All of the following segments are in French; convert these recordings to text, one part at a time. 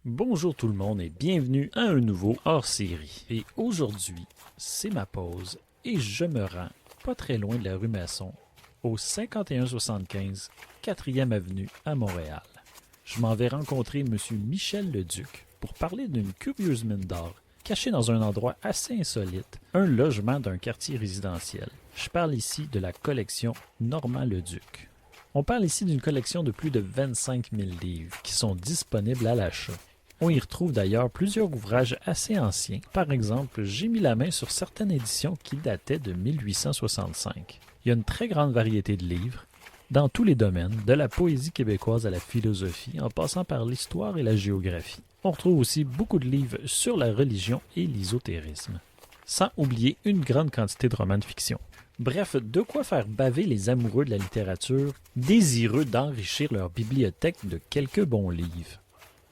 Bonjour tout le monde et bienvenue à un nouveau hors-série. Et aujourd'hui, c'est ma pause et je me rends pas très loin de la rue Masson, au 5175 4e avenue à Montréal. Je m'en vais rencontrer M. Michel Leduc pour parler d'une curieuse mine d'or cachée dans un endroit assez insolite, un logement d'un quartier résidentiel. Je parle ici de la collection Normand-Leduc. On parle ici d'une collection de plus de 25 000 livres qui sont disponibles à l'achat. On y retrouve d'ailleurs plusieurs ouvrages assez anciens. Par exemple, j'ai mis la main sur certaines éditions qui dataient de 1865. Il y a une très grande variété de livres, dans tous les domaines, de la poésie québécoise à la philosophie, en passant par l'histoire et la géographie. On retrouve aussi beaucoup de livres sur la religion et l'ésotérisme. Sans oublier une grande quantité de romans de fiction. Bref, de quoi faire baver les amoureux de la littérature, désireux d'enrichir leur bibliothèque de quelques bons livres.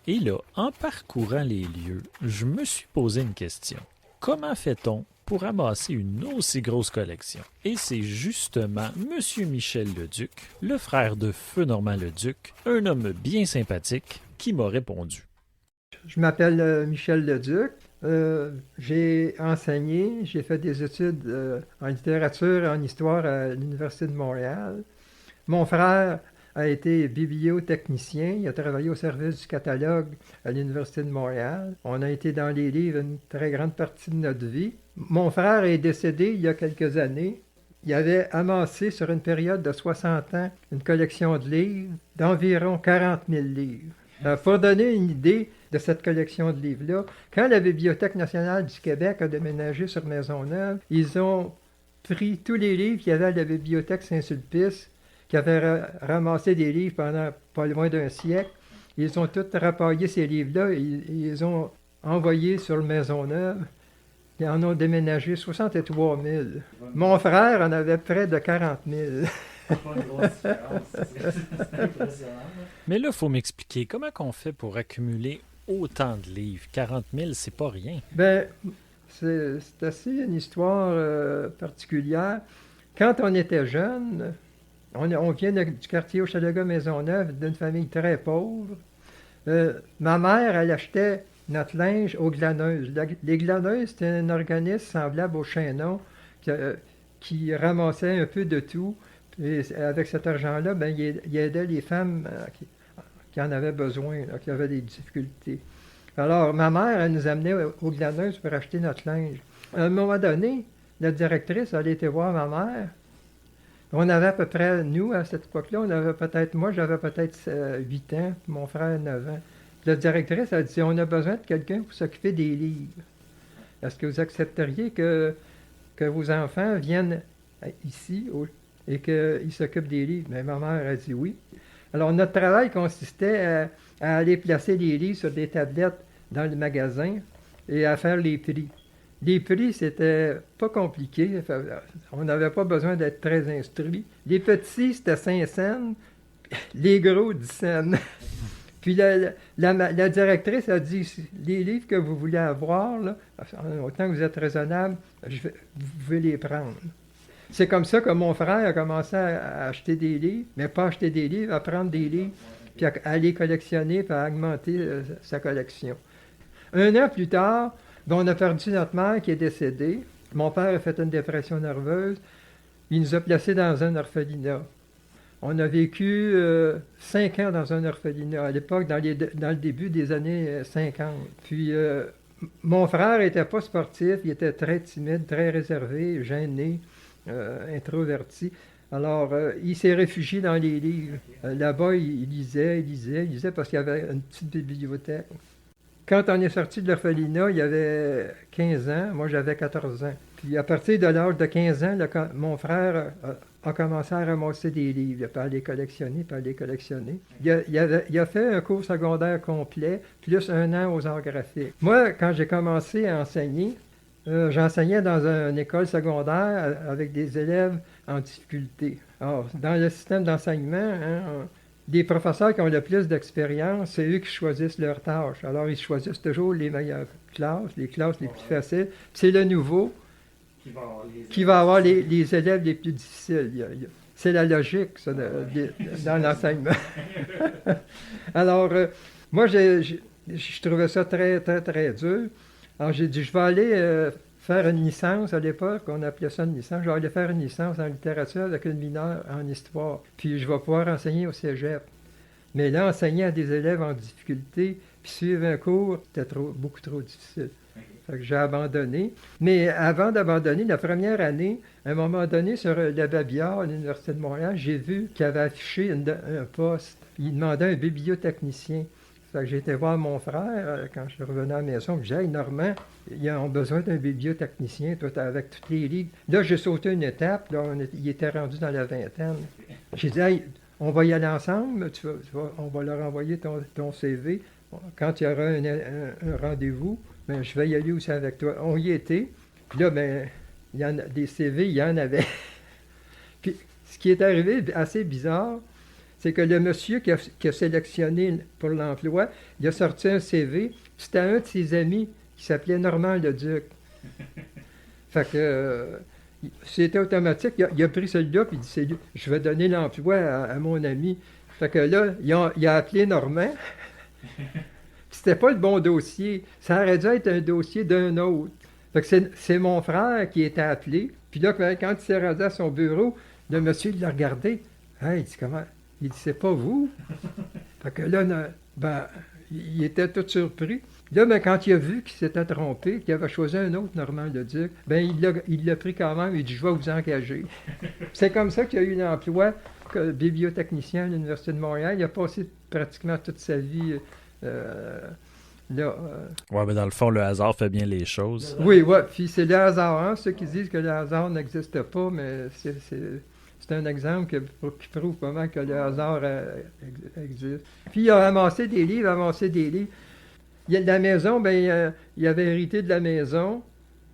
Et là, en parcourant les lieux, je me suis posé une question. Comment fait-on pour amasser une aussi grosse collection? Et c'est justement M. Michel Leduc, le frère de Feu Normand Leduc, un homme bien sympathique, qui m'a répondu. Je m'appelle Michel Leduc. J'ai enseigné, j'ai fait des études en littérature et en histoire à l'Université de Montréal. Mon frère a été bibliotechnicien, il a travaillé au service du catalogue à l'Université de Montréal. On a été dans les livres une très grande partie de notre vie. Mon frère est décédé il y a quelques années. Il avait amassé sur une période de 60 ans une collection de livres d'environ 40 000 livres. Pour donner une idée de cette collection de livres-là, quand la Bibliothèque nationale du Québec a déménagé sur Maisonneuve, ils ont pris tous les livres qu'il y avait à la Bibliothèque Saint-Sulpice, qui avait ramassé des livres pendant pas loin d'un siècle. Ils ont tous rapaillé ces livres-là et ils les ont envoyés sur le Maisonneuve. Ils en ont déménagé 63 000. Mon frère en avait près de 40 000. Pas une grosse différence. C'est impressionnant. Mais là, il faut m'expliquer comment on fait pour accumuler autant de livres. 40 000, c'est pas rien. Ben, c'est assez une histoire particulière. Quand on était jeune, on vient du quartier Hochelaga-Maisonneuve, d'une famille très pauvre. Ma mère, elle achetait notre linge aux glaneuses. Les glaneuses, c'était un organisme semblable au chaînon qui ramassait un peu de tout. Et avec cet argent-là, ben, il aidait les femmes qui en avaient besoin, là, qui avaient des difficultés. Alors, ma mère, elle nous amenait aux glaneuses pour acheter notre linge. À un moment donné, la directrice, elle était voir ma mère. On avait à peu près, nous, à cette époque-là, moi, j'avais peut-être 8 ans, puis mon frère 9 ans. La directrice a dit, on a besoin de quelqu'un pour s'occuper des livres. Est-ce que vous accepteriez que vos enfants viennent ici et qu'ils s'occupent des livres? Mais ma mère a dit oui. Alors, notre travail consistait à aller placer les livres sur des tablettes dans le magasin et à faire les prix. Les prix, c'était pas compliqué. On n'avait pas besoin d'être très instruit. Les petits, c'était 5 cents. Les gros, 10 cents. Puis la directrice a dit, les livres que vous voulez avoir, là, autant que vous êtes raisonnable, vous pouvez les prendre. C'est comme ça que mon frère a commencé à acheter des livres, mais pas acheter des livres, à prendre des livres, puis à les collectionner, puis à augmenter sa collection. Un an plus tard, on a perdu notre mère qui est décédée. Mon père a fait une dépression nerveuse. Il nous a placés dans un orphelinat. On a vécu 5 ans dans un orphelinat, à l'époque, dans le début des années 50. Puis, mon frère n'était pas sportif, il était très timide, très réservé, gêné, introverti. Alors, il s'est réfugié dans les livres. Là-bas, il lisait parce qu'il y avait une petite bibliothèque. Quand on est sorti de l'orphelinat, il y avait 15 ans, moi j'avais 14 ans. Puis à partir de l'âge de 15 ans, mon frère a commencé à ramasser des livres, puis à les collectionner, Il a fait un cours secondaire complet, plus 1 an aux arts graphiques. Moi, quand j'ai commencé à enseigner, j'enseignais dans une école secondaire avec des élèves en difficulté. Alors, dans le système d'enseignement, les professeurs qui ont le plus d'expérience, c'est eux qui choisissent leurs tâches. Alors, ils choisissent toujours les meilleures classes, les classes les plus faciles. C'est le nouveau qui va avoir les élèves les plus difficiles. C'est la logique, ça, dans l'enseignement. Alors, moi, Je trouvais ça très, très, très dur. Alors, j'ai dit, je vais aller faire une licence à l'époque, on appelait ça une licence. Je vais aller faire une licence en littérature avec une mineure en histoire. Puis, je vais pouvoir enseigner au cégep. Mais là, enseigner à des élèves en difficulté, puis suivre un cours, c'était beaucoup trop difficile. Fait que j'ai abandonné. Mais avant d'abandonner, la première année, à un moment donné, sur la Babillard, à l'Université de Montréal, j'ai vu qu'il avait affiché un poste. Il demandait un bibliotechnicien. Fait que j'ai été voir mon frère quand je suis revenu à la maison. J'ai dit, hey, Normand, ils ont besoin d'un bibliotechnicien, toi, avec tous les livres. Là, j'ai sauté une étape. Là, il était rendu dans la vingtaine. J'ai dit, hey, on va y aller ensemble. On va leur envoyer ton CV. Quand il y aura un rendez-vous, ben, je vais y aller aussi avec toi. On y était. Puis là, ben, il y en a, des CV, il y en avait. Puis, ce qui est arrivé assez bizarre, c'est que le monsieur qui a sélectionné pour l'emploi, il a sorti un CV. C'était un de ses amis qui s'appelait Normand Leduc. Fait que c'était automatique. Il a pris celui-là, puis il dit, je vais donner l'emploi à mon ami. Fait que là, il a appelé Normand. C'était pas le bon dossier. Ça aurait dû être un dossier d'un autre. Fait que c'est mon frère qui était appelé. Puis là, quand il s'est rendu à son bureau, le monsieur, il l'a regardé. Hey, il dit, comment? Il dit, c'est pas vous? Fait que là, ben, il était tout surpris. Là, ben, quand il a vu qu'il s'était trompé, qu'il avait choisi un autre Normand Leduc, ben, il l'a pris quand même. Il dit, je vais vous engager. C'est comme ça qu'il a eu l'emploi que bibliotechnicien à l'Université de Montréal. Il a passé pratiquement toute sa vie là. Ouais, mais dans le fond, le hasard fait bien les choses. Oui, ouais. Puis c'est le hasard. Hein? Ceux qui disent que le hasard n'existe pas, mais c'est un exemple qui prouve comment que le hasard existe. Puis il a amassé des livres. La maison, ben, il avait hérité de la maison.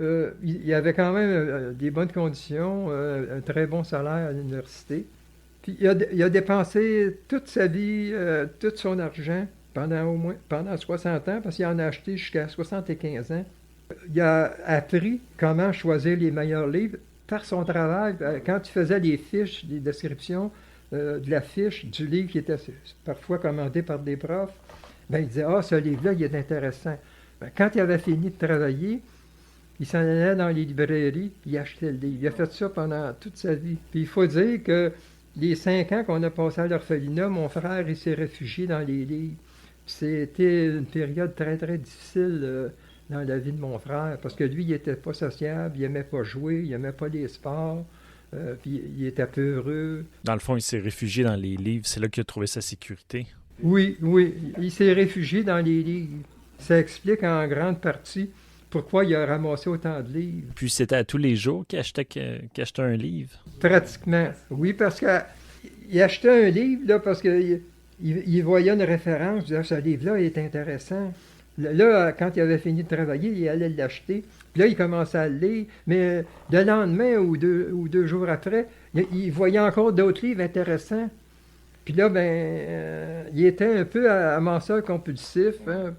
Il avait quand même des bonnes conditions, un très bon salaire à l'université. Puis il a dépensé toute sa vie, tout son argent pendant 60 ans, parce qu'il en a acheté jusqu'à 75 ans. Il a appris comment choisir les meilleurs livres par son travail. Quand il faisait les fiches, les descriptions de la fiche du livre qui était parfois commandé par des profs, ben, il disait, ah, ce livre-là, il est intéressant. Ben, quand il avait fini de travailler, il s'en allait dans les librairies, puis il achetait le livre. Il a fait ça pendant toute sa vie. Puis il faut dire que les 5 ans qu'on a passé à l'orphelinat, mon frère, il s'est réfugié dans les livres. C'était une période très, très difficile dans la vie de mon frère, parce que lui, il n'était pas sociable, il n'aimait pas jouer, il n'aimait pas les sports, puis il était peureux. Dans le fond, il s'est réfugié dans les livres, c'est là qu'il a trouvé sa sécurité. Oui, il s'est réfugié dans les livres. Ça explique en grande partie pourquoi il a ramassé autant de livres. Puis c'était à tous les jours qu'il achetait un livre? Pratiquement, oui, parce qu'il achetait un livre, là, parce que... Il voyait une référence, il disait, ce livre-là est intéressant. Là, quand il avait fini de travailler, il allait l'acheter. Puis là, il commençait à le lire. Mais le lendemain ou deux jours après, il voyait encore d'autres livres intéressants. Puis là, il était un peu amasseur compulsif. Hein.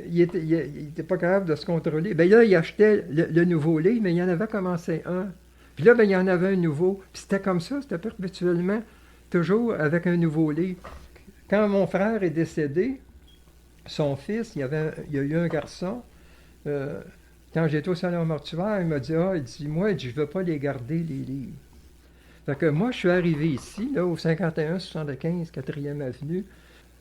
Il était pas capable de se contrôler. Là, il achetait le nouveau livre, mais il en avait commencé un. Puis là, il y en avait un nouveau. Puis c'était comme ça, c'était perpétuellement, toujours avec un nouveau livre. Quand mon frère est décédé, son fils, il y a eu un garçon, quand j'étais au salon mortuaire, il m'a dit, moi, je ne veux pas les garder, les livres. Fait que moi, je suis arrivé ici, là, au 51-75, 4e avenue,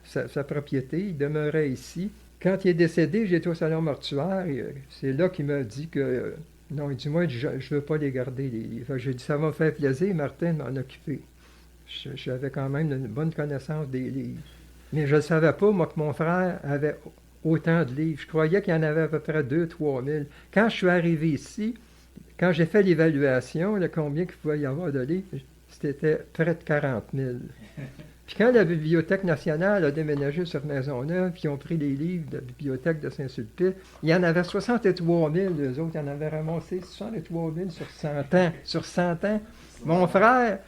sa propriété, il demeurait ici. Quand il est décédé, j'étais au salon mortuaire, et c'est là qu'il m'a dit que, non, il dit, moi, je ne veux pas les garder, les livres. Fait que j'ai dit, ça m'a fait plaisir, Martin, de m'en occuper. J'avais quand même une bonne connaissance des livres. Mais je ne savais pas, moi, que mon frère avait autant de livres. Je croyais qu'il y en avait à peu près 2-3 000. Quand je suis arrivé ici, quand j'ai fait l'évaluation, combien qu'il pouvait y avoir de livres, c'était près de 40 000. Puis quand la Bibliothèque nationale a déménagé sur Maisonneuve, puis ils ont pris les livres de la Bibliothèque de Saint-Sulpice, il y en avait 63 000, eux autres, ils en avaient ramassé 63 000 sur 100 ans. Sur 100 ans. Mon frère...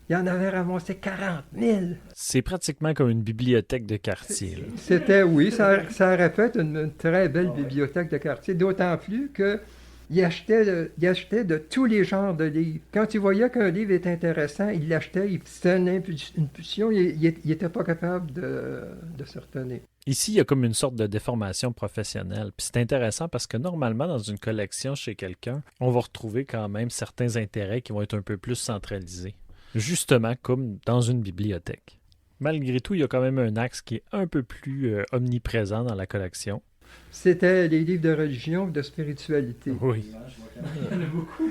il en avait ramassé 40 000. C'est pratiquement comme une bibliothèque de quartier. Là. C'était, oui, ça aurait pu être une très belle bibliothèque de quartier, d'autant plus que il achetait de tous les genres de livres. Quand il voyait qu'un livre était intéressant, il l'achetait, c'était une pulsion, il n'était pas capable de se retenir. Ici, il y a comme une sorte de déformation professionnelle. Puis c'est intéressant parce que normalement, dans une collection chez quelqu'un, on va retrouver quand même certains intérêts qui vont être un peu plus centralisés. Justement, comme dans une bibliothèque. Malgré tout, il y a quand même un axe qui est un peu plus omniprésent dans la collection. C'était les livres de religion, de spiritualité. Oui. Je vois qu'il y en a beaucoup.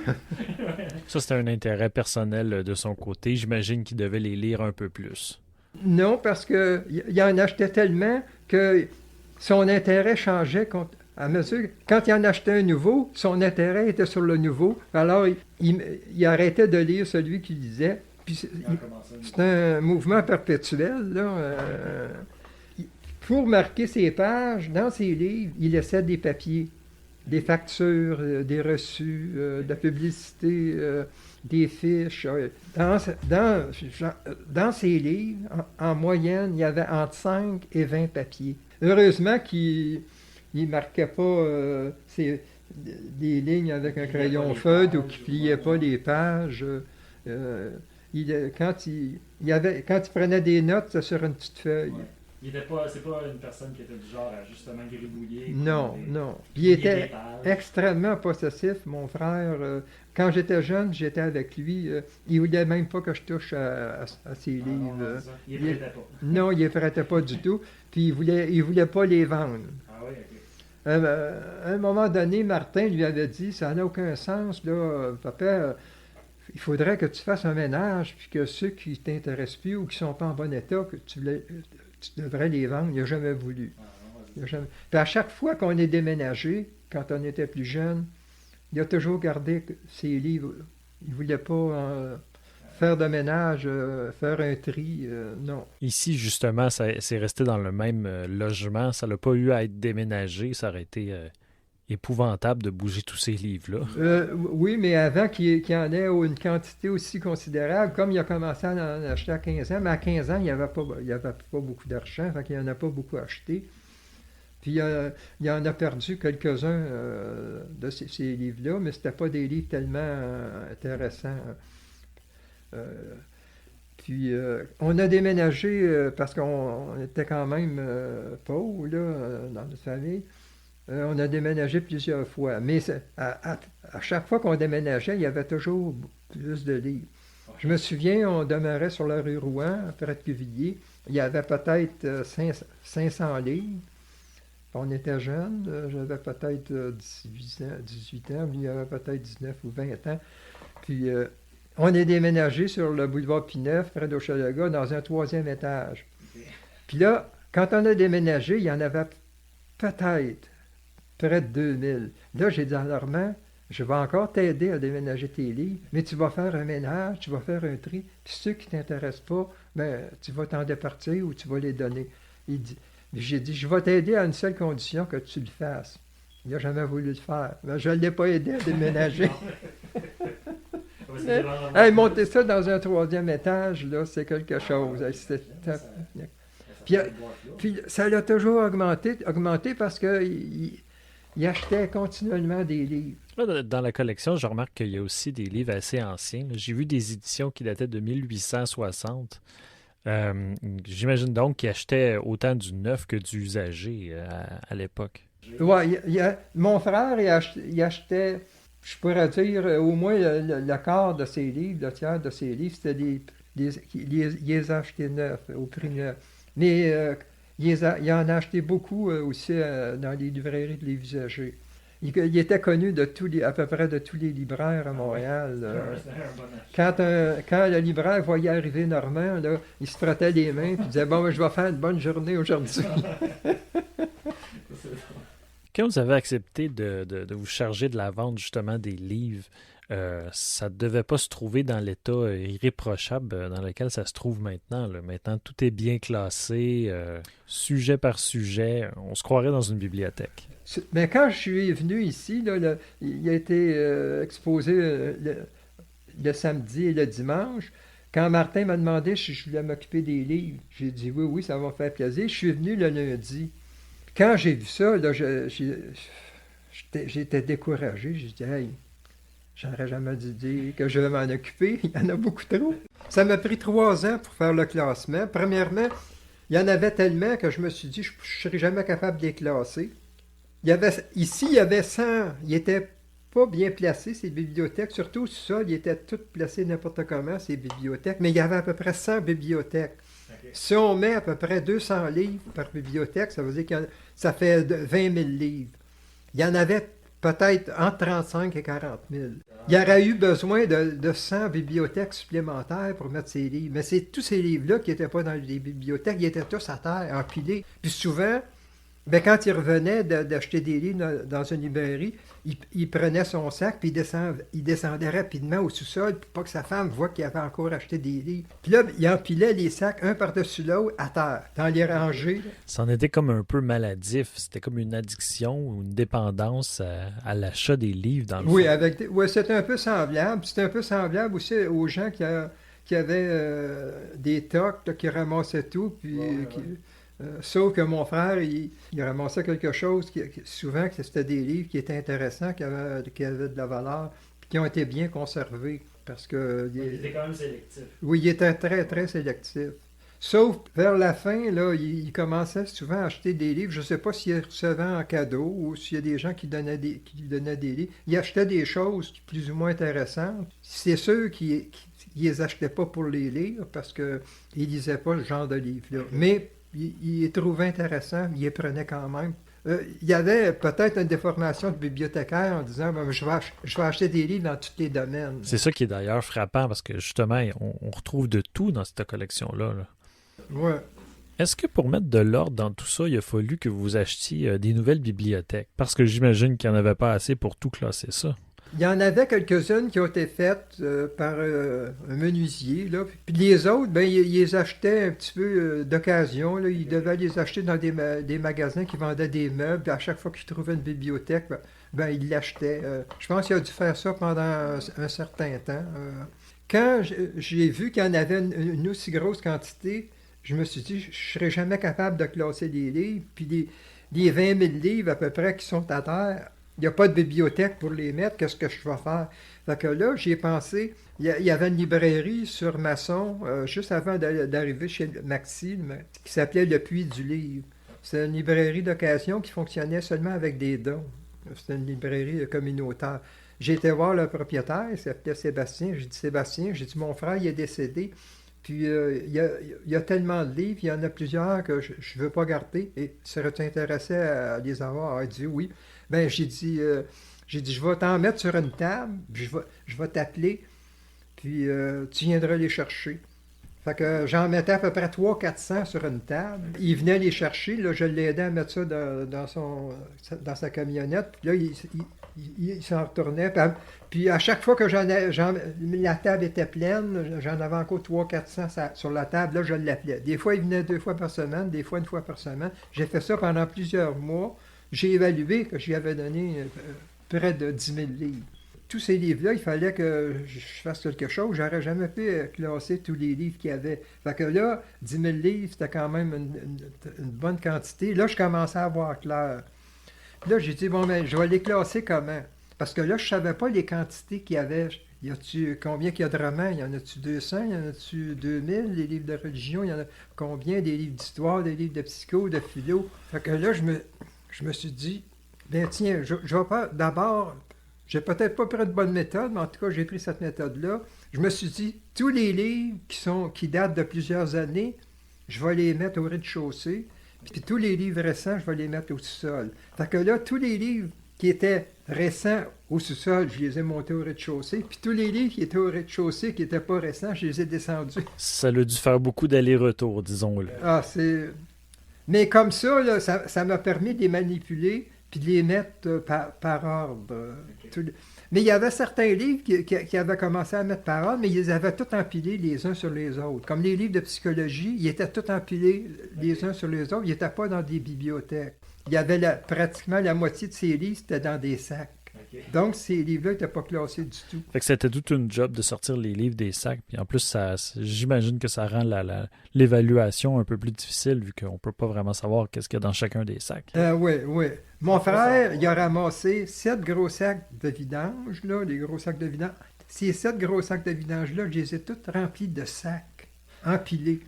Ça, c'était un intérêt personnel de son côté. J'imagine qu'il devait les lire un peu plus. Non, parce qu'il en achetait tellement que son intérêt changeait à mesure. Quand il en achetait un nouveau, son intérêt était sur le nouveau. Alors, il arrêtait de lire celui qu'il lisait. Puis c'est un mouvement perpétuel, là. Pour marquer ses pages, dans ses livres, il laissait des papiers, des factures, des reçus, de la publicité, des fiches. Dans ses livres, en moyenne, il y avait entre 5 et 20 papiers. Heureusement qu'il ne marquait pas des lignes avec un crayon feutre ou qu'il ne pliait pas les pages. Quand il prenait des notes, c'était sur une petite feuille. Ouais. C'est pas une personne qui était du genre à justement gribouiller. Non. Il était extrêmement possessif, mon frère. Quand j'étais jeune, j'étais avec lui. Il voulait même pas que je touche à ses livres. Non, il ne prêtait pas. Non, il ne prêtait pas du tout. Puis il voulait pas les vendre. Ah oui, ok. À un moment donné, Martin lui avait dit, ça n'a aucun sens, là, papa, il faudrait que tu fasses un ménage, puis que ceux qui ne t'intéressent plus ou qui ne sont pas en bon état, que tu devrais les vendre. Il n'a jamais voulu. Puis à chaque fois qu'on est déménagé, quand on était plus jeune, il a toujours gardé ses livres. Il ne voulait pas faire de ménage, faire un tri, non. Ici, justement, c'est resté dans le même logement. Ça n'a pas eu à être déménagé. Ça aurait été épouvantable de bouger tous ces livres-là. Oui, mais avant qu'il y en ait une quantité aussi considérable, comme il a commencé à en acheter à 15 ans, mais à 15 ans, il n'y avait pas beaucoup d'argent, fait qu'il n'en a pas beaucoup acheté. Puis il en a perdu quelques-uns de ces livres-là, mais ce n'étaient pas des livres tellement intéressants. Puis on a déménagé parce qu'on était quand même pauvres là, dans notre famille. On a déménagé plusieurs fois, mais à chaque fois qu'on déménageait, il y avait toujours plus de livres. Je me souviens, on demeurait sur la rue Rouen, près de Cuvilliers. Il y avait peut-être 500 livres. On était jeunes, j'avais peut-être 18 ans, lui il avait peut-être 19 ou 20 ans. Puis on est déménagé sur le boulevard Pineuf, près d'Hochelaga, dans un 3e étage. Puis là, quand on a déménagé, il y en avait peut-être près de 2000. Là, j'ai dit à Normand, je vais encore t'aider à déménager tes livres, mais tu vas faire un ménage, tu vas faire un tri, puis ceux qui ne t'intéressent pas, ben, tu vas t'en départir ou tu vas les donner. J'ai dit, je vais t'aider à une seule condition, que tu le fasses. Il n'a jamais voulu le faire. Ben, je ne l'ai pas aidé à déménager. Monter ça dans un 3e étage, là, c'est quelque chose. Puis ça l'a toujours augmenté parce qu'il achetait continuellement des livres. Là, dans la collection, je remarque qu'il y a aussi des livres assez anciens. J'ai vu des éditions qui dataient de 1860. J'imagine donc qu'il achetait autant du neuf que du usagé à l'époque. Oui, mon frère, il achetait, je pourrais dire, au moins le quart de ses livres, le tiers de ses livres, c'était il les a achetés neufs, au prix neuf. Mais il en a acheté beaucoup aussi dans les librairies de livres usagés. Il était connu à peu près de tous les libraires à Montréal. Quand le libraire voyait arriver Normand, là, il se frottait les mains et disait « Bon, je vais faire une bonne journée aujourd'hui. » Quand vous avez accepté de vous charger de la vente justement des livres, ça ne devait pas se trouver dans l'état irréprochable dans lequel ça se trouve maintenant. Là. Maintenant, tout est bien classé, sujet par sujet. On se croirait dans une bibliothèque. Mais quand je suis venu ici, là, il a été exposé le samedi et le dimanche. Quand Martin m'a demandé si je voulais m'occuper des livres, j'ai dit oui, ça va me faire plaisir. Je suis venu le lundi. Quand j'ai vu ça, là, j'étais découragé. J'ai dit, hey, j'aurais jamais dû dire que je vais m'en occuper. Il y en a beaucoup trop. Ça m'a pris 3 ans pour faire le classement. Premièrement, il y en avait tellement que je me suis dit, je ne serais jamais capable de les classer. Ici, il y avait 100. Ils n'étaient pas bien placés, ces bibliothèques. Surtout ça, ils étaient toutes placées n'importe comment, ces bibliothèques. Mais il y avait à peu près 100 bibliothèques. OK. Si on met à peu près 200 livres par bibliothèque, ça veut dire que ça fait 20 000 livres. Il y en avait peut-être entre 35 et 40 000. Il y aurait eu besoin de 100 bibliothèques supplémentaires pour mettre ces livres. Mais c'est tous ces livres-là qui n'étaient pas dans les bibliothèques, ils étaient tous à terre, empilés. Puis souvent, quand il revenait d'acheter des livres dans une librairie, il prenait son sac, puis il descendait rapidement au sous-sol, pour pas que sa femme voie qu'il avait encore acheté des livres. Puis là, il empilait les sacs, un par-dessus l'autre, à terre, dans les rangées. Ça en était comme un peu maladif. C'était comme une addiction ou une dépendance à l'achat des livres dans le Oui, fond. c'était un peu semblable. C'était un peu semblable aussi aux gens qui avaient des tocs, là, qui ramassaient tout, puis sauf que mon frère, il ramassait quelque chose, souvent que c'était des livres qui étaient intéressants, qui avaient de la valeur, puis qui ont été bien conservés. Parce que, Il était quand même sélectif. oui, il était très, très sélectif. Sauf vers la fin, là, il commençait souvent à acheter des livres. Je ne sais pas s'il recevait en cadeau ou s'il y a des gens qui donnaient des livres. Il achetait des choses plus ou moins intéressantes. C'est sûr qu'il ne les achetait pas pour les lire parce qu'il ne lisait pas ce genre de livre-là. Mais il les trouvait intéressants, il les prenait quand même. Il y avait peut-être une déformation de bibliothécaire en disant je vais acheter des livres dans tous les domaines. C'est ça qui est d'ailleurs frappant parce que justement, on retrouve de tout dans cette collection-là. Là. Ouais. Est-ce que pour mettre de l'ordre dans tout ça, il a fallu que vous achetiez des nouvelles bibliothèques? Parce que j'imagine qu'il n'y en avait pas assez pour tout classer ça. Il y en avait quelques-unes qui ont été faites par un menuisier. Là. Puis les autres, ils les achetaient un petit peu d'occasion. Là. Ils devaient les acheter dans des magasins qui vendaient des meubles. Puis à chaque fois qu'ils trouvaient une bibliothèque, ils l'achetaient. Je pense qu'il a dû faire ça pendant un certain temps. Quand j'ai vu qu'il y en avait une aussi grosse quantité, je me suis dit, je ne serais jamais capable de classer les livres. Puis les 20 000 livres à peu près qui sont à terre, il n'y a pas de bibliothèque pour les mettre, qu'est-ce que je vais faire? Fait que là, j'y ai pensé, il y avait une librairie sur Masson, juste avant d'arriver chez Maxime, qui s'appelait Le Puits du Livre. C'est une librairie d'occasion qui fonctionnait seulement avec des dons. C'était une librairie communautaire. J'ai été voir le propriétaire, il s'appelait Sébastien. J'ai dit, Sébastien, j'ai dit, mon frère, il est décédé. Puis il y a tellement de livres, il y en a plusieurs que je ne veux pas garder. Et serais-tu intéressé à les avoir? Il a dit oui. Ben j'ai dit, je vais t'en mettre sur une table, puis je vais t'appeler, puis tu viendras les chercher. Fait que j'en mettais à peu près 300-400 sur une table. Il venait les chercher, là, je l'aidais à mettre ça dans sa camionnette. Puis là, il s'en retournait. Puis à chaque fois que la table était pleine, j'en avais encore 300-400 sur la table, là, je l'appelais. Des fois, il venait 2 fois par semaine, des fois 1 fois par semaine. J'ai fait ça pendant plusieurs mois. J'ai évalué que j'y avais donné près de 10 000 livres. Tous ces livres-là, il fallait que je fasse quelque chose. J'aurais jamais pu classer tous les livres qu'il y avait. Fait que là, 10 000 livres, c'était quand même une bonne quantité. Là, je commençais à voir clair. Puis là, j'ai dit, je vais les classer comment? Parce que là, je ne savais pas les quantités qu'il y avait. Combien qu'il y a de romans? Il y en a-tu 200? Il y en a-tu 2000? Les livres de religion, il y en a combien? Des livres d'histoire, des livres de psycho, de philo? Fait que là, je me suis dit, tiens, je vais pas d'abord... J'ai peut-être pas pris de bonne méthode, mais en tout cas, j'ai pris cette méthode-là. Je me suis dit, tous les livres qui datent de plusieurs années, je vais les mettre au rez-de-chaussée. Puis tous les livres récents, je vais les mettre au sous-sol. Fait que là, tous les livres qui étaient récents au sous-sol, je les ai montés au rez-de-chaussée. Puis tous les livres qui étaient au rez-de-chaussée, qui n'étaient pas récents, je les ai descendus. Ça a dû faire beaucoup d'allers-retours, disons-le. Ah, Mais comme ça, là, ça m'a permis de les manipuler puis de les mettre par ordre. Mais il y avait certains livres qui avaient commencé à mettre par ordre, mais ils avaient tout empilés les uns sur les autres. Comme les livres de psychologie, ils étaient tous empilés les uns sur les autres. Ils n'étaient pas dans des bibliothèques. Il y avait pratiquement la moitié de ces livres, c'était dans des sacs. Okay. Donc, ces livres-là n'étaient pas classés du tout. Fait que c'était toute une job de sortir les livres des sacs. Puis en plus, j'imagine que ça rend l'évaluation un peu plus difficile vu qu'on ne peut pas vraiment savoir qu'est-ce qu'il y a dans chacun des sacs. Oui, oui. Mon frère, il a ramassé 7 gros sacs de vidange, là, des gros sacs de vidange. Ces 7 gros sacs de vidange-là, je les ai tous remplis de sacs, empilés.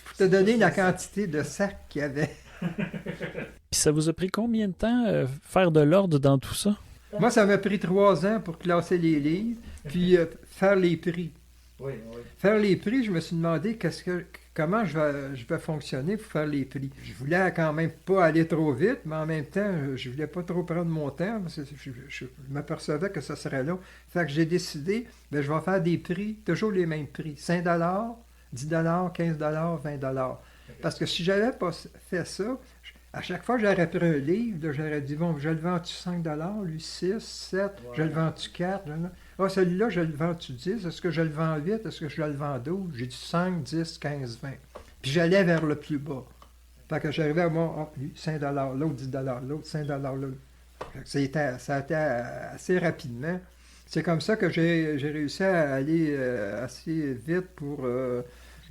Pour te donner la quantité de sacs qu'il y avait. Puis ça vous a pris combien de temps faire de l'ordre dans tout ça? Moi, ça m'a pris 3 ans pour classer les livres, puis faire les prix. Oui, oui. Faire les prix, je me suis demandé comment je vais fonctionner pour faire les prix. Je voulais quand même pas aller trop vite, mais en même temps, je voulais pas trop prendre mon temps, parce que je m'apercevais que ça serait là. Fait que j'ai décidé, je vais faire des prix, toujours les mêmes prix. 5 $, 10 $, 15 $, 20 $. Parce que si j'avais pas fait ça, à chaque fois que j'aurais pris un livre, là, j'aurais dit, bon, je le vends-tu 5 $, lui 6, 7, je le vends-tu 4? Ah, celui-là, je le vends-tu 10? Est-ce que je le vends 8? Est-ce que je le vends 12? J'ai dit 5, 10, 15, 20. Puis j'allais vers le plus bas. Fait que j'arrivais à moi, lui, 5 $, l'autre 10 $, l'autre 5 $, l'autre. Ça a été assez rapidement. C'est comme ça que j'ai réussi à aller assez vite pour, je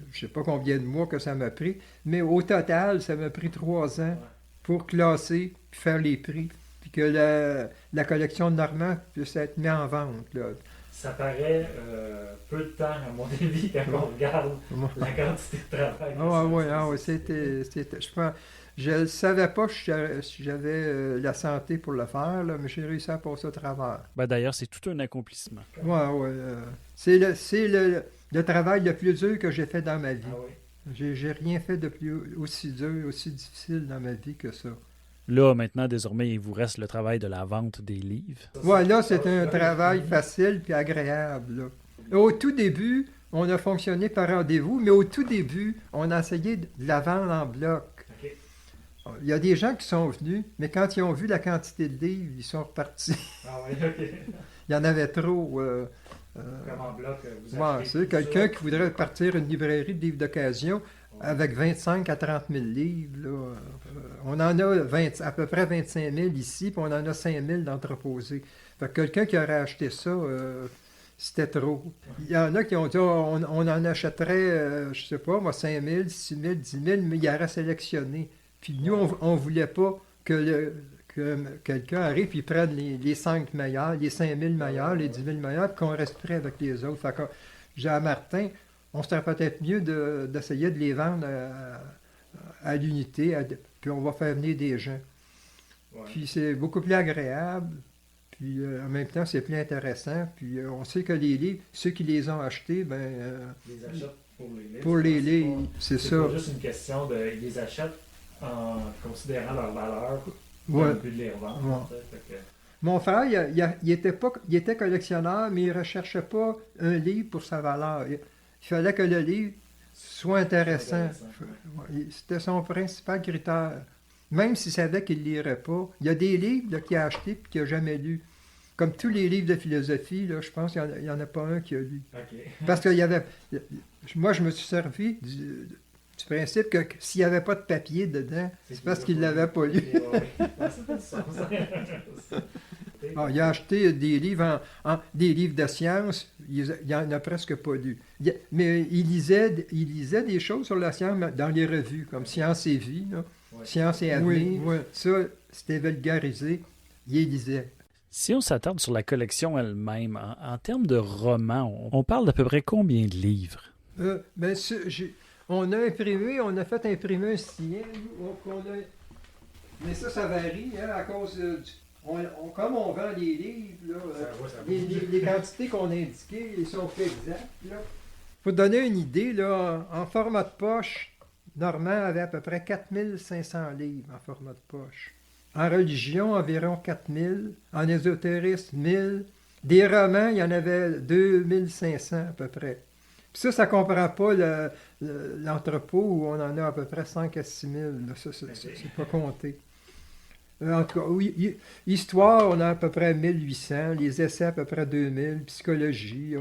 ne sais pas combien de mois que ça m'a pris, mais au total, ça m'a pris 3 ans pour classer puis faire les prix, puis que la collection de Normand puisse être mise en vente. Là. Ça paraît peu de temps, à mon avis, quand on regarde la quantité de travail. Oui, c'était. Je ne savais pas si j'avais la santé pour le faire, là, mais j'ai réussi à passer au travers. Ben d'ailleurs, c'est tout un accomplissement. Oui. C'est le travail le plus dur que j'ai fait dans ma vie. Ah oui. J'ai rien fait de plus aussi dur, aussi difficile dans ma vie que ça. Là, maintenant, désormais, il vous reste le travail de la vente des livres. Voilà, c'est un travail facile puis agréable. Là. Au tout début, on a fonctionné par rendez-vous, mais au tout début, on a essayé de la vendre en bloc. OK. Il y a des gens qui sont venus, mais quand ils ont vu la quantité de livres, ils sont repartis. Ah oui, OK. Il y en avait trop. Comme en bloc, vous Ouais, achetez c'est tout quelqu'un ça. qui voudrait partir une librairie de livres d'occasion avec 25 à 30 000 livres. Là. On en a à peu près 25 000 ici, puis on en a 5 000 d'entreposés. Fait que quelqu'un qui aurait acheté ça, c'était trop. Il y en a qui ont dit, on en achèterait, je sais pas, moi, 5 000, 6 000, 10 000, mais il aurait sélectionné. Puis nous, on voulait pas que quelqu'un arrive et prenne les 5 meilleurs, les 5 000 meilleurs, les 10 000 meilleurs, puis qu'on reste prêt avec les autres. Fait que j'ai à Martin, on serait peut-être mieux d'essayer de les vendre à l'unité, puis on va faire venir des gens. Ouais. Puis c'est beaucoup plus agréable, puis en même temps, c'est plus intéressant. Puis on sait que les livres, ceux qui les ont achetés, Les achètent pour les livres. pour les C'est livres, pas- c'est C'est ça. pas juste une question de. Ils les achètent en considérant leur valeur, Ouais. le but de les revendre. Ouais. Fait que- Mon frère, il était collectionneur, mais il ne recherchait pas un livre pour sa valeur. Il fallait que le livre soit intéressant. Ouais, c'était son principal critère. Même s'il savait qu'il ne lirait pas. Il y a des livres là, qu'il a achetés et qu'il n'a jamais lus. Comme tous les livres de philosophie, là, je pense qu'il n'y en a pas un qui a lu. OK. Parce qu'il y avait. Moi, je me suis servi du principe que s'il n'y avait pas de papier dedans, c'est parce qu'il ne l'avait pas lu. Ça fait du sens. Ah, il a acheté des livres, des livres de science, il n'en a presque pas lu. Mais il lisait des choses sur la science dans les revues, comme Science et Vie, là, Ouais. Science et Avenir. Oui. Ça, c'était vulgarisé. Il les lisait. Si on s'attarde sur la collection elle-même, en termes de romans, on parle d'à peu près combien de livres? On a fait imprimer un signet, mais ça varie, hein, à cause comme on vend les livres, là, les quantités qu'on a indiquées, ils sont plus exactes. Pour donner une idée, là, en format de poche, Normand avait à peu près 4500 livres en format de poche. En religion, environ 4000. En ésotérisme, 1000. Des romans, il y en avait 2500 à peu près. Puis ça ne comprend pas l'entrepôt où on en a à peu près 5 à 6 000. Là. Ça, c'est pas compté. En tout cas, oui, histoire, on a à peu près 1800. Les essais, à peu près 2000. Psychologie.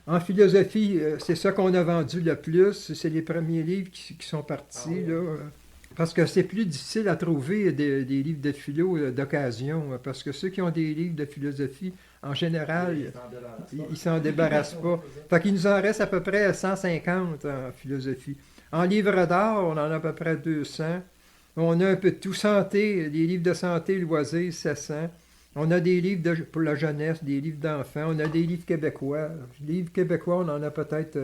En philosophie, c'est ça qu'on a vendu le plus. C'est les premiers livres qui sont partis. Ah oui. Là, parce que c'est plus difficile à trouver des livres de philo d'occasion. Parce que ceux qui ont des livres de philosophie, en général, ils s'en débarrassent pas. Fait qu'il nous en reste à peu près 150 en philosophie. En livre d'art, on en a à peu près 200. On a un peu de tout santé, des livres de santé, loisirs, 700. On a des livres pour la jeunesse, des livres d'enfants. On a des livres québécois. Les livres québécois, on en a peut-être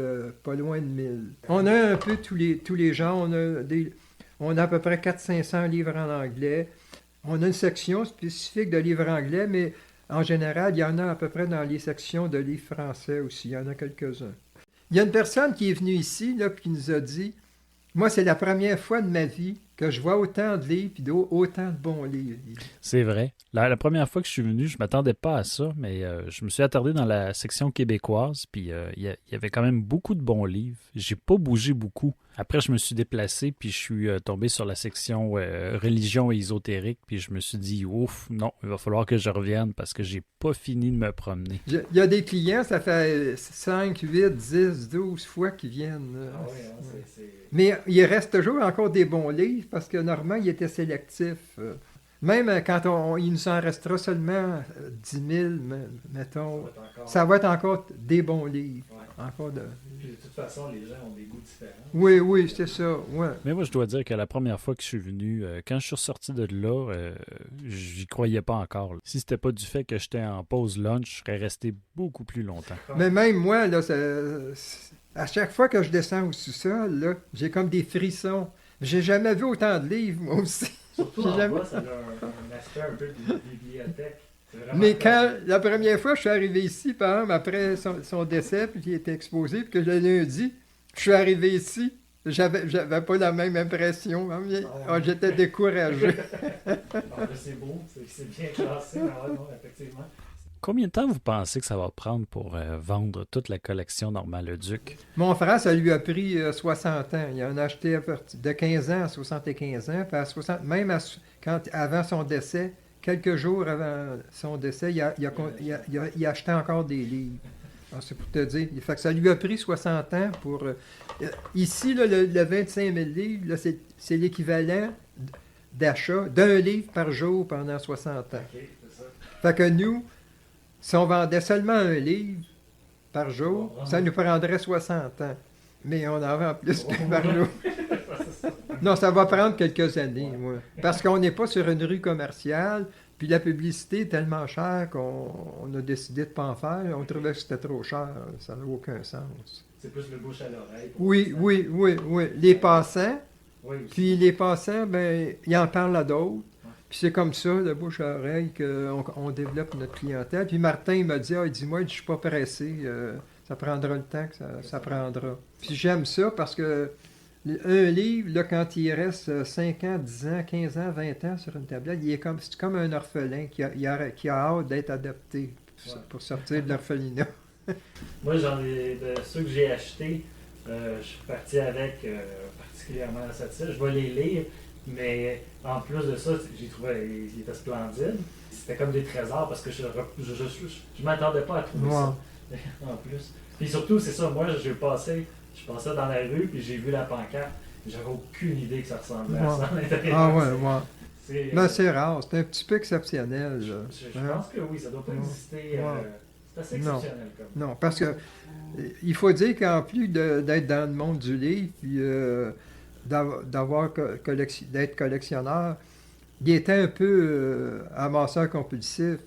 pas loin de 1000. On a un peu tous les genres. On a à peu près 400-500 livres en anglais. On a une section spécifique de livres anglais, mais en général, il y en a à peu près dans les sections de livres français aussi. Il y en a quelques-uns. Il y a une personne qui est venue ici, là, qui nous a dit, moi, c'est la première fois de ma vie que je vois autant de livres et autant de bons livres. C'est vrai. La première fois que je suis venu, je ne m'attendais pas à ça, mais je me suis attardé dans la section québécoise, puis il y avait quand même beaucoup de bons livres. J'ai pas bougé beaucoup. Après, je me suis déplacé, puis je suis tombé sur la section religion et ésotérique, puis je me suis dit, ouf, non, il va falloir que je revienne parce que j'ai pas fini de me promener. Il y a des clients, ça fait 5, 8, 10, 12 fois qu'ils viennent. Ah oui, hein, Mais il reste toujours encore des bons livres, parce que normalement, il était sélectif. Même quand il nous en restera seulement 10 000, mettons, ça va être encore des bons livres. Ouais. Encore de... Puis de toute façon, les gens ont des goûts différents. Oui, c'est ça. Ouais. Mais moi, je dois dire que la première fois que je suis venu, quand je suis ressorti de là, j'y croyais pas encore. Si c'était pas du fait que j'étais en pause lunch, je serais resté beaucoup plus longtemps. Mais même moi, là, à chaque fois que je descends au sous-sol, là, j'ai comme des frissons. J'ai jamais vu autant de livres, moi aussi. Surtout en bas, ça a un aspect un peu de bibliothèque. Mais quand la première fois je suis arrivé ici, par exemple, après son décès, puis qu'il était exposé, puis que le lundi, je suis arrivé ici, j'avais pas la même impression. Hein, j'étais découragé. C'est beau, c'est bien classé, non, effectivement. Combien de temps vous pensez que ça va prendre pour vendre toute la collection Normand-le-Duc? Mon frère, ça lui a pris 60 ans. Il en a acheté de 15 ans à 75 ans. Puis à 60, même avant son décès, quelques jours avant son décès, il a acheté encore des livres. Alors, c'est pour te dire. Fait que ça lui a pris 60 ans pour... ici, là, le 25 000 livres, là, c'est l'équivalent d'achat d'un livre par jour pendant 60 ans. Okay, c'est ça. Fait que nous... Si on vendait seulement un livre par jour, ça nous prendrait 60 ans. Mais on en vend plus que par jour. Non, ça va prendre quelques années, moi. Parce qu'on n'est pas sur une rue commerciale, puis la publicité est tellement chère qu'on a décidé de ne pas en faire. On trouvait que c'était trop cher. Ça n'a aucun sens. C'est plus le bouche à l'oreille. Oui. Les passants, oui, puis les passants, ben, ils en parlent à d'autres. Puis c'est comme ça, de bouche à oreille, qu'on développe notre clientèle. Puis Martin, il m'a dit, il dit, moi, je suis pas pressé, ça prendra le temps que ça prendra. Puis j'aime ça parce que un livre, là, quand il reste 5 ans, 10 ans, 15 ans, 20 ans sur une tablette, c'est comme un orphelin qui a hâte d'être adopté pour sortir de l'orphelinat. Moi, de ceux que j'ai achetés, je suis parti avec particulièrement à cette Je vais les lire. Mais en plus de ça, j'ai trouvé qu'il était splendide. C'était comme des trésors parce que je m'attendais pas à trouver ça. En plus. Puis surtout, c'est ça, moi je passais dans la rue puis j'ai vu la pancarte. J'avais aucune idée que ça ressemblait à ça à l'intérieur. C'est rare, c'est un petit peu exceptionnel. Je pense que oui, ça doit pas exister. C'est assez exceptionnel comme. Non, parce que il faut dire qu'en plus d'être dans le monde du livre, puis d'être collectionneur, il était un peu amasseur compulsif.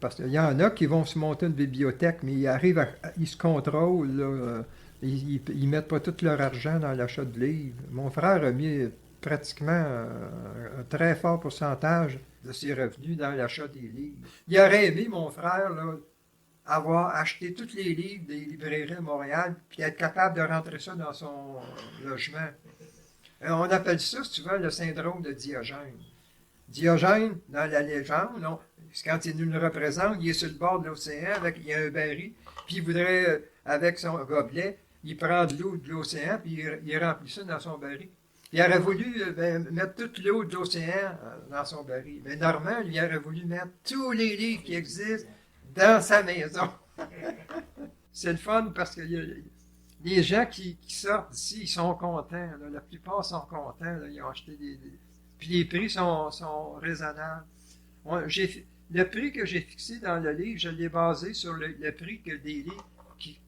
Parce qu'il y en a qui vont se monter une bibliothèque, mais ils se contrôlent. Là, ils ne mettent pas tout leur argent dans l'achat de livres. Mon frère a mis pratiquement un très fort pourcentage de ses revenus dans l'achat des livres. Il aurait aimé, mon frère, là, avoir acheté tous les livres des librairies à Montréal, puis être capable de rentrer ça dans son logement. On appelle ça, si tu veux, le syndrome de Diogène. Diogène, dans la légende, quand il nous le représente, il est sur le bord de l'océan, il y a un baril, puis il voudrait, avec son gobelet, il prend de l'eau de l'océan, puis il remplit ça dans son baril. Il aurait voulu mettre toute l'eau de l'océan dans son baril. Mais Normand, lui, aurait voulu mettre tous les livres qui existent dans sa maison. C'est le fun parce que les gens qui sortent d'ici, ils sont contents. Là. La plupart sont contents. Là. Ils ont acheté des... Puis les prix sont raisonnables. Le prix que j'ai fixé dans le livre, je l'ai basé sur le prix que des livres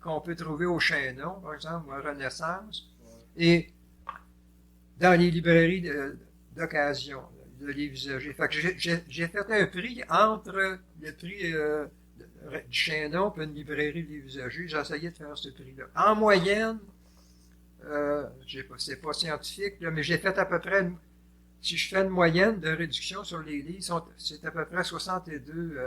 qu'on peut trouver au Chaînon, par exemple, ou à Renaissance. Et dans les librairies d'occasion, de livres usagés. Fait que j'ai fait un prix entre le prix du Chaînon et une librairie de livres usagés. J'ai essayé de faire ce prix-là. En moyenne, c'est pas scientifique, là, mais j'ai fait à peu près, si je fais une moyenne de réduction sur les livres, c'est à peu près 62,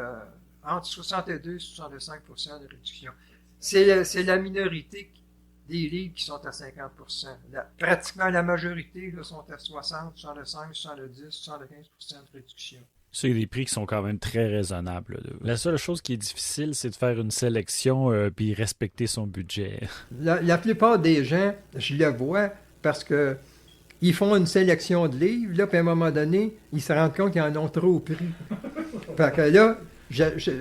entre 62 et 65% de réduction. C'est la minorité des livres qui sont à 50%. Pratiquement la majorité là, sont à 60, 65, 70, 75% de réduction. C'est des prix qui sont quand même très raisonnables. Là. La seule chose qui est difficile, c'est de faire une sélection puis respecter son budget. La plupart des gens, je le vois parce que ils font une sélection de livres, là, puis à un moment donné, ils se rendent compte qu'ils en ont trop pris. Fait que là,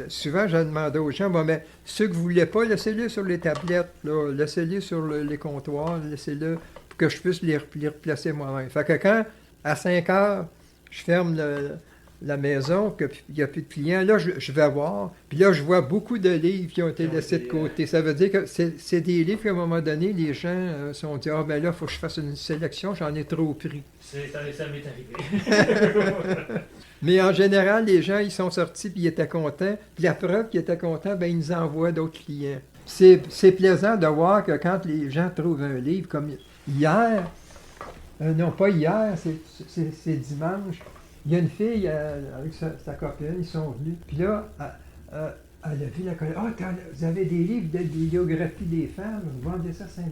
souvent, je demande aux gens, bon, mais ceux que vous ne voulez pas, laissez-les sur les tablettes, là, laissez-les sur les comptoirs, laissez-les pour que je puisse les replacer moi-même. Fait que quand, à 5 heures, je ferme la maison, qu'il n'y a plus de clients, là, je vais voir, puis là, je vois beaucoup de livres qui ont été laissés de côté. Ça veut dire que c'est des livres qu'à un moment donné, les gens se sont dit, ah, ben là, il faut que je fasse une sélection, j'en ai trop pris. Ça m'est arrivé. Mais en général, les gens, ils sont sortis puis ils étaient contents. Puis la preuve qu'ils étaient contents, ben ils nous envoient d'autres clients. C'est plaisant de voir que quand les gens trouvent un livre, comme hier, non pas hier, c'est dimanche, il y a une fille avec sa copine, ils sont venus. Puis là, elle a vu la collègue. Ah, vous avez des livres de bibliographie des femmes, vous vendez ça à 5 $.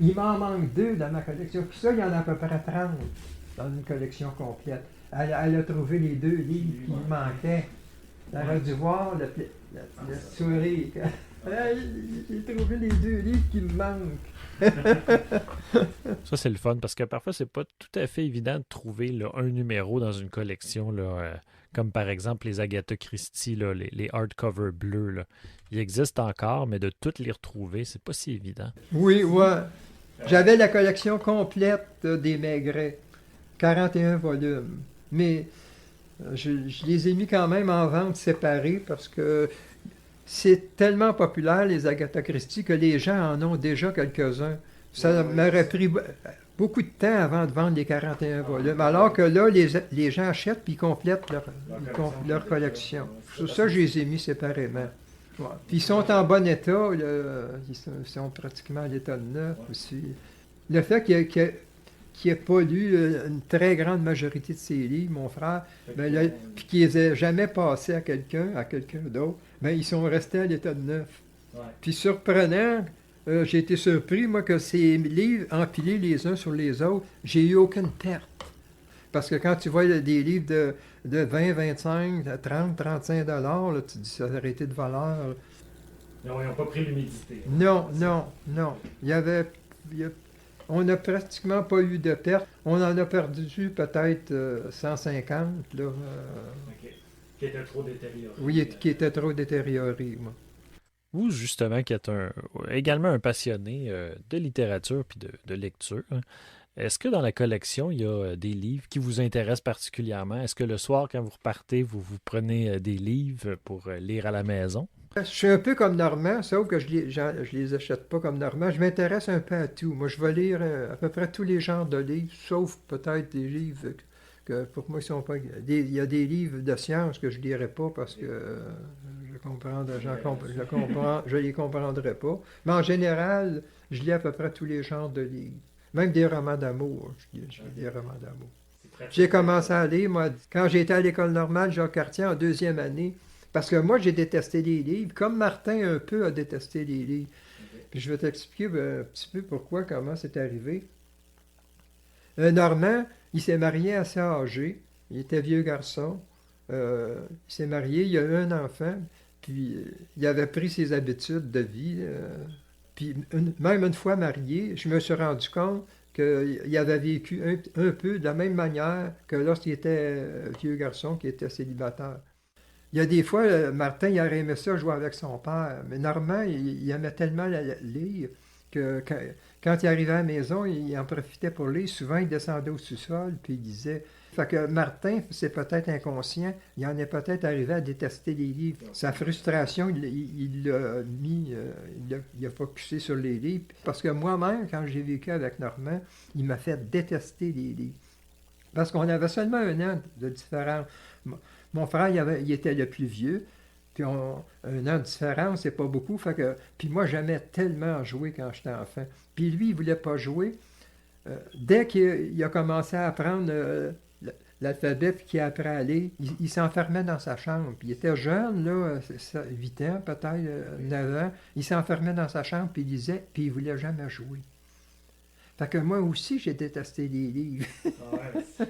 Il m'en manque 2 dans ma collection. Puis ça, il y en a à peu près 30 dans une collection complète. Elle a trouvé les 2 livres qui manquaient. Elle aurait dû voir le sourire. J'ai trouvé les 2 livres qui me manquent. Ça, c'est le fun parce que parfois, c'est pas tout à fait évident de trouver là, un numéro dans une collection, là, comme par exemple les Agatha Christie, là, les hardcovers bleus. Là. Ils existent encore, mais de toutes les retrouver, c'est pas si évident. Oui, ouais. J'avais la collection complète des Maigret, 41 volumes. Mais je les ai mis quand même en vente séparée parce que c'est tellement populaire, les Agatha Christie, que les gens en ont déjà quelques-uns. Ça m'aurait pris beaucoup de temps avant de vendre les 41 volumes. Alors que là, les gens achètent puis ils complètent leur collection. Sur ça, je les ai mis séparément. Ouais. Puis ils sont en bon état. Là, ils sont pratiquement à l'état de neuf aussi. Le fait qu'il n'ait pas lu une très grande majorité de ses livres, mon frère, puis qu'ils les ait jamais passés à quelqu'un d'autre, ben ils sont restés à l'état de neuf. Ouais. Puis surprenant, j'ai été surpris, moi, que ces livres empilés les uns sur les autres, j'ai eu aucune perte. Parce que quand tu vois des livres de 20, 25, 30, 35 $, là, tu dis ça aurait été de valeur. Non, ils n'ont pas pris l'humidité. Non. On n'a pratiquement pas eu de perte. On en a perdu peut-être 150. Là, OK. Qui était trop détérioré. Oui, qui était trop détérioré. Moi. Vous, justement, qui êtes également un passionné de littérature puis de lecture, hein, est-ce que dans la collection, il y a des livres qui vous intéressent particulièrement? Est-ce que le soir, quand vous repartez, vous prenez des livres pour lire à la maison? Je suis un peu comme Normand, sauf que je les achète pas comme Normand. Je m'intéresse un peu à tout. Moi, je vais lire à peu près tous les genres de livres, sauf peut-être des livres que pour moi, ils sont pas... Il y a des livres de science que je ne lirai pas parce que je les comprendrai pas. Mais en général, je lis à peu près tous les genres de livres. Même des romans d'amour. Je lis des romans d'amour. J'ai commencé à lire, moi, quand j'étais à l'école normale Jacques-Cartier en 2e année, parce que moi, j'ai détesté les livres, comme Martin un peu a détesté les livres. Puis je vais t'expliquer un petit peu comment c'est arrivé. Normand, il s'est marié assez âgé, il était vieux garçon, il s'est marié, il a eu un enfant, puis il avait pris ses habitudes de vie. Puis même une fois marié, je me suis rendu compte qu'il avait vécu un peu de la même manière que lorsqu'il était vieux garçon, qui était célibataire. Il y a des fois, Martin, il aurait aimé ça jouer avec son père, mais Normand, il aimait tellement lire que quand il arrivait à la maison, il en profitait pour lire. Souvent, il descendait au sous-sol, puis il disait... Fait que Martin, c'est peut-être inconscient, il en est peut-être arrivé à détester les livres. Sa frustration, il l'a mis, il a focusé sur les livres. Parce que moi-même, quand j'ai vécu avec Normand, il m'a fait détester les livres. Parce qu'on avait seulement 1 an de différence. Mon frère, il était le plus vieux. Puis 1 an de différence, c'est pas beaucoup. Puis moi, j'aimais tellement jouer quand j'étais enfant. Puis lui, il voulait pas jouer. Dès qu'il a commencé à apprendre l'alphabet puis qu'il a appris à lire, il s'enfermait dans sa chambre. Puis il était jeune, là, 8 ans, peut-être 9 ans. Il s'enfermait dans sa chambre puis il lisait, puis il voulait jamais jouer. Fait que moi aussi, j'ai détesté les livres. Ouais,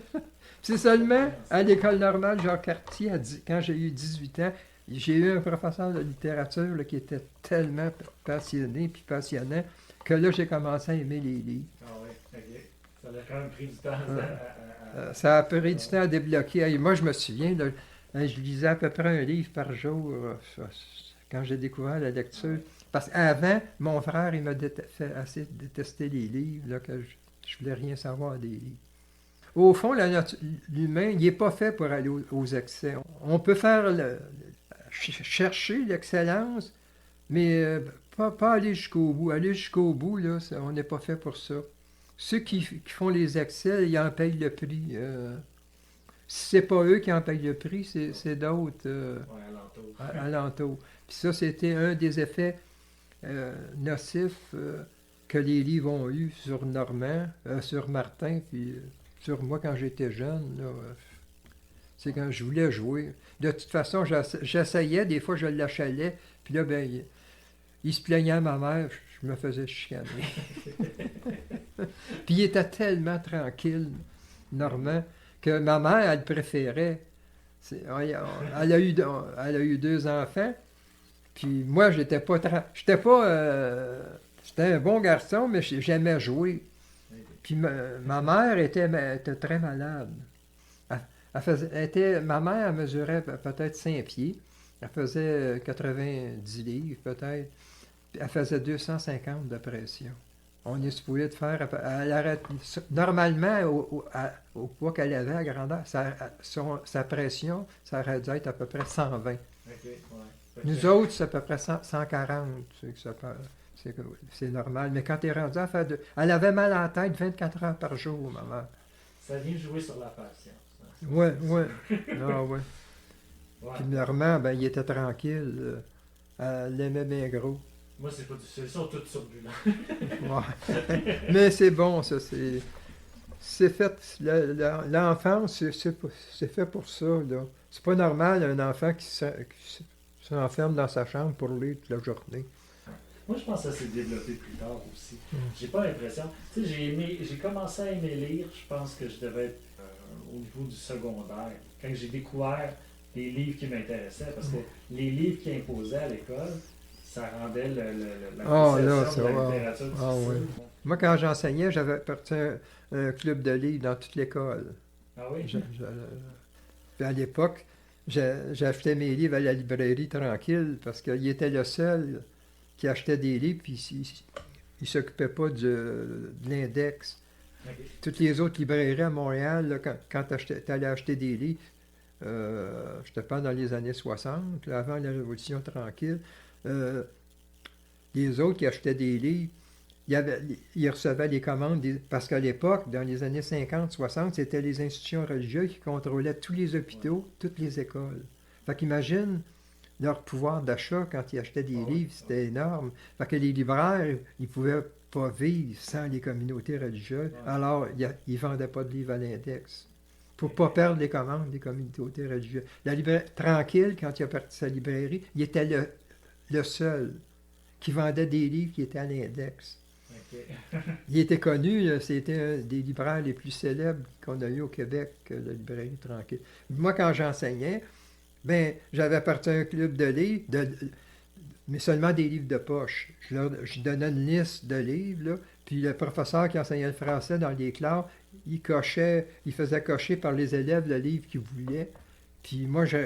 C'est seulement à l'école normale Jacques-Cartier, quand j'ai eu 18 ans, j'ai eu un professeur de littérature là, qui était tellement passionné puis passionnant que là, j'ai commencé à aimer les livres. ah ouais, ok. Ça a quand même pris du temps Ça a pris du temps à débloquer. Hey, moi, je me souviens, là, je lisais à peu près un livre par jour quand j'ai découvert la lecture. Parce qu'avant, mon frère, il m'a fait assez détester les livres, là, que je voulais rien savoir des livres. Au fond, l'humain, il n'est pas fait pour aller aux excès. On peut chercher l'excellence, mais pas aller jusqu'au bout. Aller jusqu'au bout, là, on n'est pas fait pour ça. Ceux qui font les excès, ils en payent le prix. Si c'est pas eux qui en payent le prix, c'est d'autres ouais, alentour. Puis ça, c'était un des effets nocifs que les livres ont eu sur Normand, sur Martin, puis sur moi quand j'étais jeune. Là, c'est quand je voulais jouer. De toute façon, j'essayais, des fois je l'achalais, puis là, ben, il se plaignait à ma mère, je me faisais chicaner. Puis il était tellement tranquille, Normand, que ma mère, elle préférait. Elle a eu 2 enfants, puis moi, j'étais un bon garçon, mais j'aimais jouer. Puis ma mère était très malade. Ma mère, elle mesurait peut-être 5 pieds. Elle faisait 90 livres, peut-être. Puis elle faisait 250 de pression. On est supposé de faire... Elle arrête, normalement, au poids qu'elle avait, à grandeur, sa pression, ça aurait dû être à peu près 120. ouais. Nous autres, c'est à peu près 140. C'est normal. Mais quand tu es rendu à faire elle avait mal à la tête 24 heures par jour, ma mère. Ça vient jouer sur la patience. Hein. Ouais. Ah, ouais. Ouais. Puis Normand, ben, il était tranquille. Elle l'aimait bien gros. Moi, c'est ça, tout turbulent. Ouais. Mais c'est bon, ça. C'est fait. L'enfance, c'est fait pour ça. Là. C'est pas normal, un enfant qui s'enferme dans sa chambre pour lire toute la journée. Moi, je pense que ça s'est développé plus tard aussi. J'ai pas l'impression. Tu sais, j'ai commencé à aimer lire, je pense que je devais être au niveau du secondaire. Quand j'ai découvert les livres qui m'intéressaient, parce que les livres qui imposaient à l'école, ça rendait la conception de la littérature difficile. Ouais. Moi, quand j'enseignais, j'avais parti un club de livres dans toute l'école. Ah oui? Puis à l'époque, j'achetais mes livres à la librairie tranquille parce qu'il était le seul qui achetait des livres, puis il ne s'occupait pas de l'index. Okay. Toutes les autres librairies à Montréal, là, quand tu allais acheter des livres, je te parle dans les années 60, là, avant la Révolution tranquille, les autres qui achetaient des livres, ils recevaient les commandes, parce qu'à l'époque, dans les années 50-60, c'était les institutions religieuses qui contrôlaient tous les hôpitaux, toutes les écoles. Fait qu'imagine leur pouvoir d'achat quand ils achetaient des livres, c'était énorme. Fait que les libraires, ils ne pouvaient pas vivre sans les communautés religieuses, alors ils ne vendaient pas de livres à l'index. Pour ne pas perdre les commandes des communautés religieuses. Tranquille, quand il a parti sa librairie, il était le seul qui vendait des livres qui étaient à l'index. Okay. Il était connu, c'était un des libraires les plus célèbres qu'on a eu au Québec, la librairie Tranquille. Moi, quand j'enseignais, ben, j'avais parti à un club de livres, mais seulement des livres de poche. Je donnais une liste de livres, là, puis le professeur qui enseignait le français dans les classes, il faisait cocher par les élèves le livre qu'ils voulaient. Puis moi, je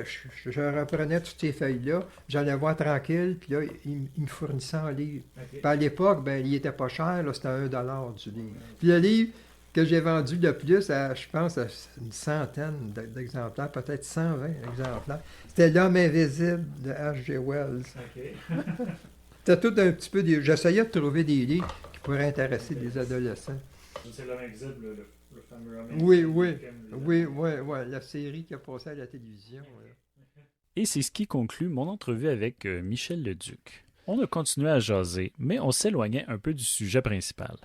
reprenais toutes ces feuilles-là, j'allais voir tranquille, puis là, il me fournissait un livre. Okay. Puis à l'époque, ben, il était pas cher, là, c'était $1 du livre. Puis le livre que j'ai vendu le plus, je pense, à une centaine d'exemplaires, peut-être 120 exemplaires, c'était L'Homme invisible de H.G. Wells. Okay. C'était tout un petit peu... J'essayais de trouver des livres qui pourraient intéresser des adolescents. C'est L'Homme invisible, Le fameux homme Oui, invisible, oui. le film, Oui, la série qui a passé à la télévision. Là. Et c'est ce qui conclut mon entrevue avec Michel Leduc. On a continué à jaser, mais on s'éloignait un peu du sujet principal.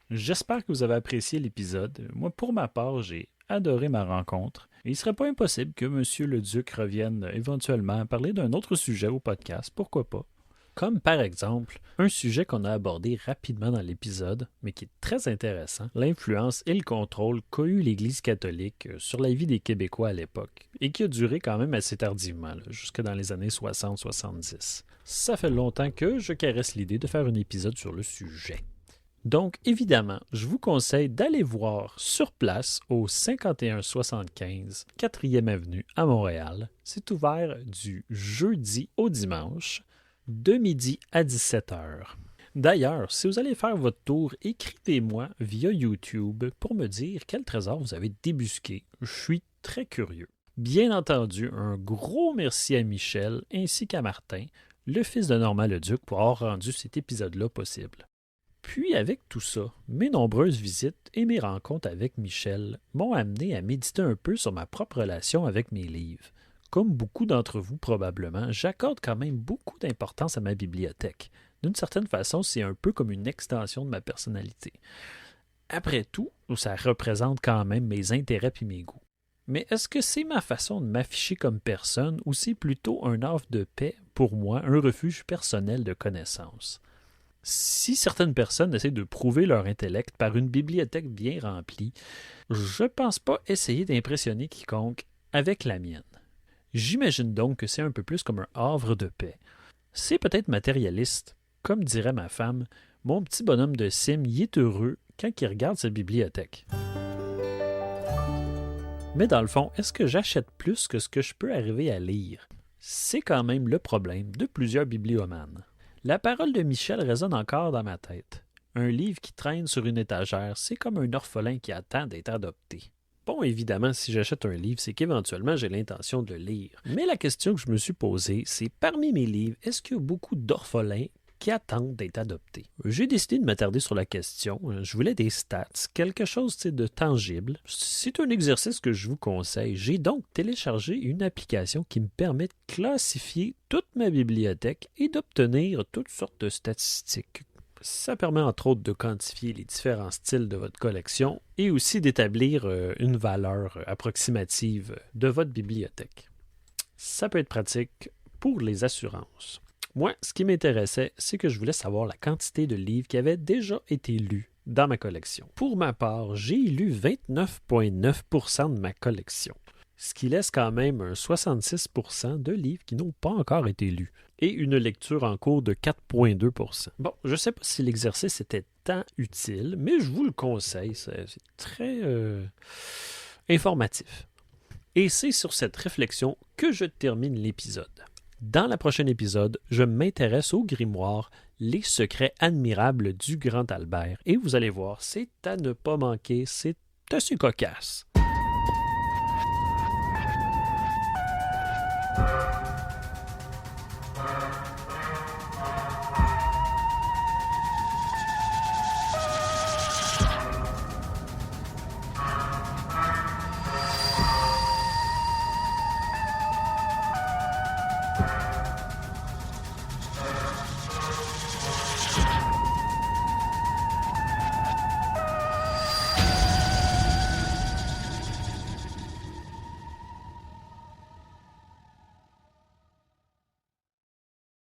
J'espère que vous avez apprécié l'épisode. Moi, pour ma part, j'ai adoré ma rencontre. Et il ne serait pas impossible que M. Leduc revienne éventuellement à parler d'un autre sujet au podcast, pourquoi pas. Comme par exemple, un sujet qu'on a abordé rapidement dans l'épisode, mais qui est très intéressant, l'influence et le contrôle qu'a eu l'Église catholique sur la vie des Québécois à l'époque, et qui a duré quand même assez tardivement, jusque dans les années 60-70. Ça fait longtemps que je caresse l'idée de faire un épisode sur le sujet. Donc, évidemment, je vous conseille d'aller voir sur place au 5175 4e Avenue à Montréal. C'est ouvert du jeudi au dimanche, de midi à 17h. D'ailleurs, si vous allez faire votre tour, écrivez-moi via YouTube pour me dire quel trésor vous avez débusqué. Je suis très curieux. Bien entendu, un gros merci à Michel ainsi qu'à Martin, le fils de Normand Leduc, pour avoir rendu cet épisode-là possible. Puis avec tout ça, mes nombreuses visites et mes rencontres avec Michel m'ont amené à méditer un peu sur ma propre relation avec mes livres. Comme beaucoup d'entre vous probablement, j'accorde quand même beaucoup d'importance à ma bibliothèque. D'une certaine façon, c'est un peu comme une extension de ma personnalité. Après tout, ça représente quand même mes intérêts et mes goûts. Mais est-ce que c'est ma façon de m'afficher comme personne ou c'est plutôt un havre de paix pour moi, un refuge personnel de connaissances? Si certaines personnes essaient de prouver leur intellect par une bibliothèque bien remplie, je pense pas essayer d'impressionner quiconque avec la mienne. J'imagine donc que c'est un peu plus comme un havre de paix. C'est peut-être matérialiste. Comme dirait ma femme, mon petit bonhomme de Sim y est heureux quand il regarde sa bibliothèque. Mais dans le fond, est-ce que j'achète plus que ce que je peux arriver à lire? C'est quand même le problème de plusieurs bibliomanes. La parole de Michel résonne encore dans ma tête. Un livre qui traîne sur une étagère, c'est comme un orphelin qui attend d'être adopté. Bon, évidemment, si j'achète un livre, c'est qu'éventuellement j'ai l'intention de le lire. Mais la question que je me suis posée, c'est parmi mes livres, est-ce qu'il y a beaucoup d'orphelins qui attendent d'être adoptés? J'ai décidé de m'attarder sur la question. Je voulais des stats, quelque chose de tangible. C'est un exercice que je vous conseille. J'ai donc téléchargé une application qui me permet de classifier toute ma bibliothèque et d'obtenir toutes sortes de statistiques. Ça permet entre autres de quantifier les différents styles de votre collection et aussi d'établir une valeur approximative de votre bibliothèque. Ça peut être pratique pour les assurances. Moi, ce qui m'intéressait, c'est que je voulais savoir la quantité de livres qui avaient déjà été lus dans ma collection. Pour ma part, j'ai lu 29,9% de ma collection, ce qui laisse quand même un 66% de livres qui n'ont pas encore été lus et une lecture en cours de 4,2%. Bon, je ne sais pas si l'exercice était tant utile, mais je vous le conseille, c'est très informatif. Et c'est sur cette réflexion que je termine l'épisode. Dans le prochain épisode, je m'intéresse au grimoire Les secrets admirables du Grand Albert. Et vous allez voir, c'est à ne pas manquer, c'est assez cocasse.